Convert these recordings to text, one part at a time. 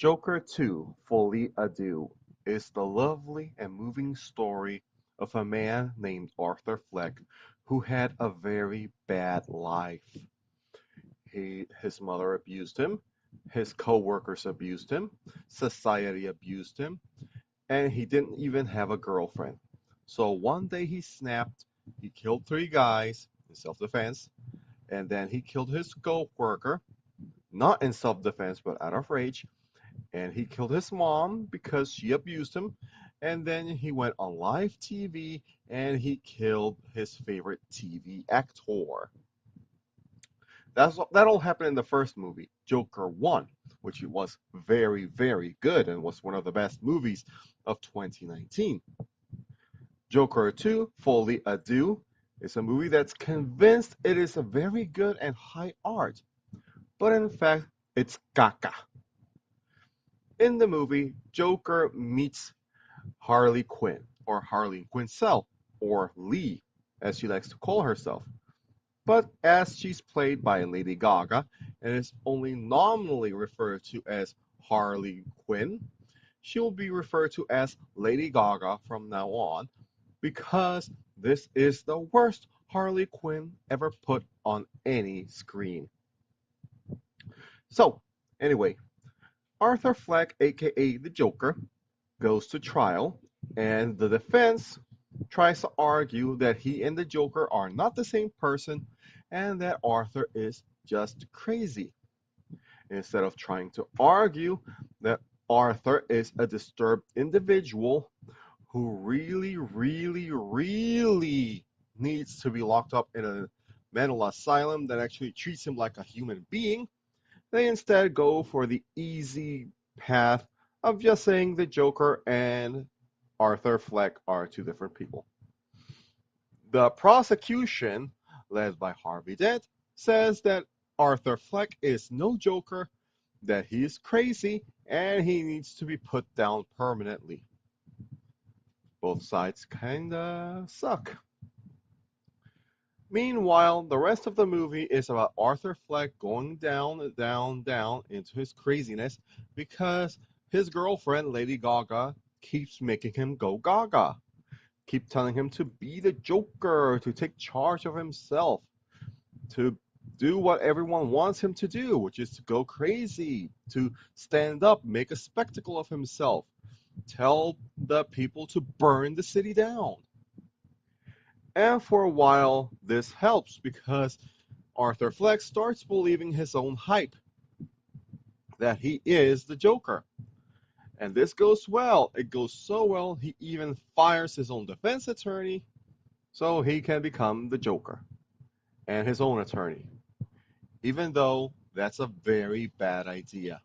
Joker 2: Folie à Deux is the lovely and moving story of a man named Arthur Fleck who had a very bad life. His mother abused him, his co-workers abused him, society abused him, and he didn't even have a girlfriend. So one day he snapped, he killed three guys in self-defense, and then he killed his co-worker, not in self-defense but out of rage, and he killed his mom because she abused him, and then he went on live TV and he killed his favorite TV actor. That all happened in the first movie, Joker 1, which was very, very good and was one of the best movies of 2019. Joker 2, Folie à Deux, is a movie that's convinced it is a very good and high art, but in fact, it's caca. In the movie, Joker meets Harley Quinn, or Harley Quinzel, or Lee, as she likes to call herself. But as she's played by Lady Gaga and is only nominally referred to as Harley Quinn, she will be referred to as Lady Gaga from now on because this is the worst Harley Quinn ever put on any screen. So, anyway, Arthur Fleck, aka the Joker, goes to trial, and the defense tries to argue that he and the Joker are not the same person and that Arthur is just crazy. Instead of trying to argue that Arthur is a disturbed individual who really, really, really needs to be locked up in a mental asylum that actually treats him like a human being, they instead go for the easy path of just saying the Joker and Arthur Fleck are two different people. The prosecution, led by Harvey Dent, says that Arthur Fleck is no Joker, that he is crazy, and he needs to be put down permanently. Both sides kinda suck. Meanwhile, the rest of the movie is about Arthur Fleck going down, down, down into his craziness because his girlfriend, Lady Gaga, keeps making him go gaga. Keep telling him to be the Joker, to take charge of himself, to do what everyone wants him to do, which is to go crazy, to stand up, make a spectacle of himself, tell the people to burn the city down. And for a while, this helps because Arthur Fleck starts believing his own hype that he is the Joker. And this goes well. It goes so well, he even fires his own defense attorney so he can become the Joker and his own attorney. Even though that's a very bad idea,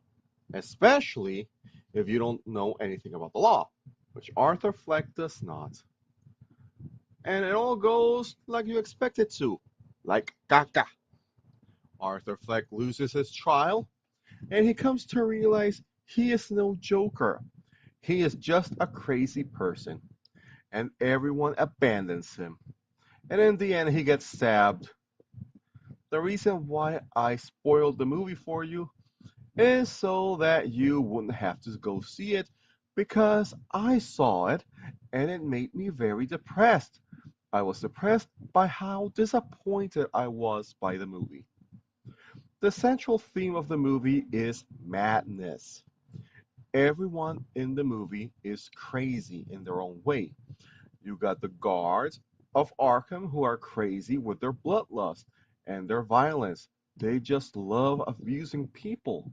especially if you don't know anything about the law, which Arthur Fleck does not. And it all goes like you expect it to, like caca. Arthur Fleck loses his trial, and he comes to realize he is no Joker. He is just a crazy person, and everyone abandons him. And in the end, he gets stabbed. The reason why I spoiled the movie for you is so that you wouldn't have to go see it because I saw it and it made me very depressed. I was depressed by how disappointed I was by the movie. The central theme of the movie is madness. Everyone in the movie is crazy in their own way. You got the guards of Arkham who are crazy with their bloodlust and their violence. They just love abusing people.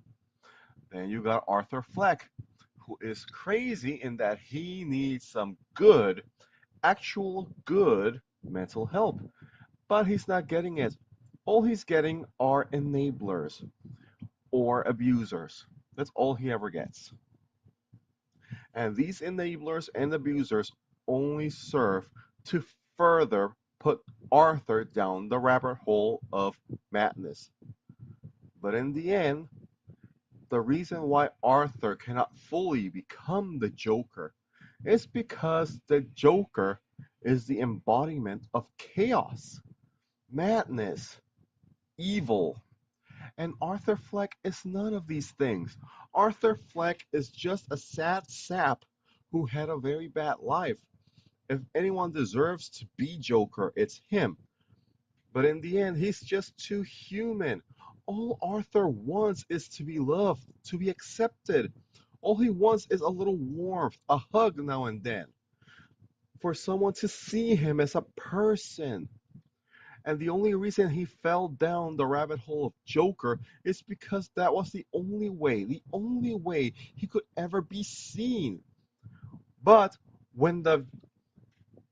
Then you got Arthur Fleck, who is crazy in that he needs some good, actual good mental help, but he's not getting it. All he's getting are enablers or abusers. That's all he ever gets. And these enablers and abusers only serve to further put Arthur down the rabbit hole of madness. But in the end, the reason why Arthur cannot fully become the Joker is because the Joker is the embodiment of chaos, madness, evil. And Arthur Fleck is none of these things. Arthur Fleck is just a sad sap who had a very bad life. If anyone deserves to be Joker, it's him. But in the end, he's just too human. All Arthur wants is to be loved, to be accepted. All he wants is a little warmth, a hug now and then, for someone to see him as a person. And the only reason he fell down the rabbit hole of Joker is because that was the only way he could ever be seen. But when the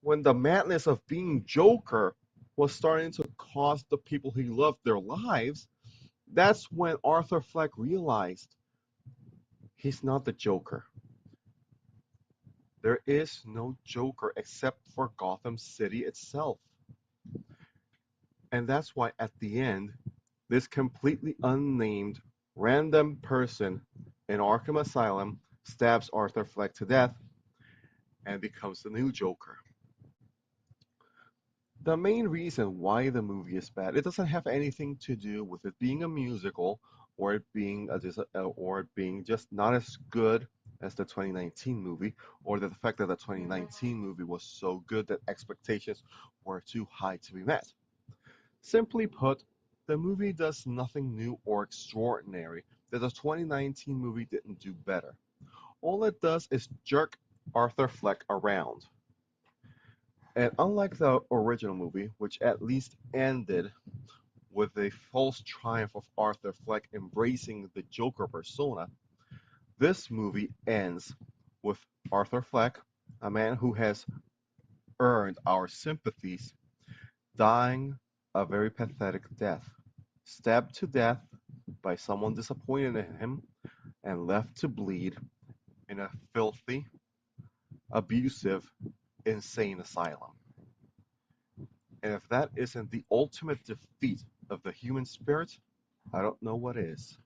madness of being Joker was starting to cost the people he loved their lives, that's when Arthur Fleck realized he's not the Joker. There is no Joker except for Gotham City itself. And that's why at the end, this completely unnamed random person in Arkham Asylum stabs Arthur Fleck to death and becomes the new Joker. The main reason why the movie is bad, it doesn't have anything to do with it being a musical or it being just not as good as the 2019 movie, or the fact that the 2019 movie was so good that expectations were too high to be met. Simply put, the movie does nothing new or extraordinary that the 2019 movie didn't do better. All it does is jerk Arthur Fleck around. And unlike the original movie, which at least ended with a false triumph of Arthur Fleck embracing the Joker persona, this movie ends with Arthur Fleck, a man who has earned our sympathies, dying a very pathetic death, stabbed to death by someone disappointed in him and left to bleed in a filthy, abusive, insane asylum. And if that isn't the ultimate defeat of the human spirit, I don't know what is.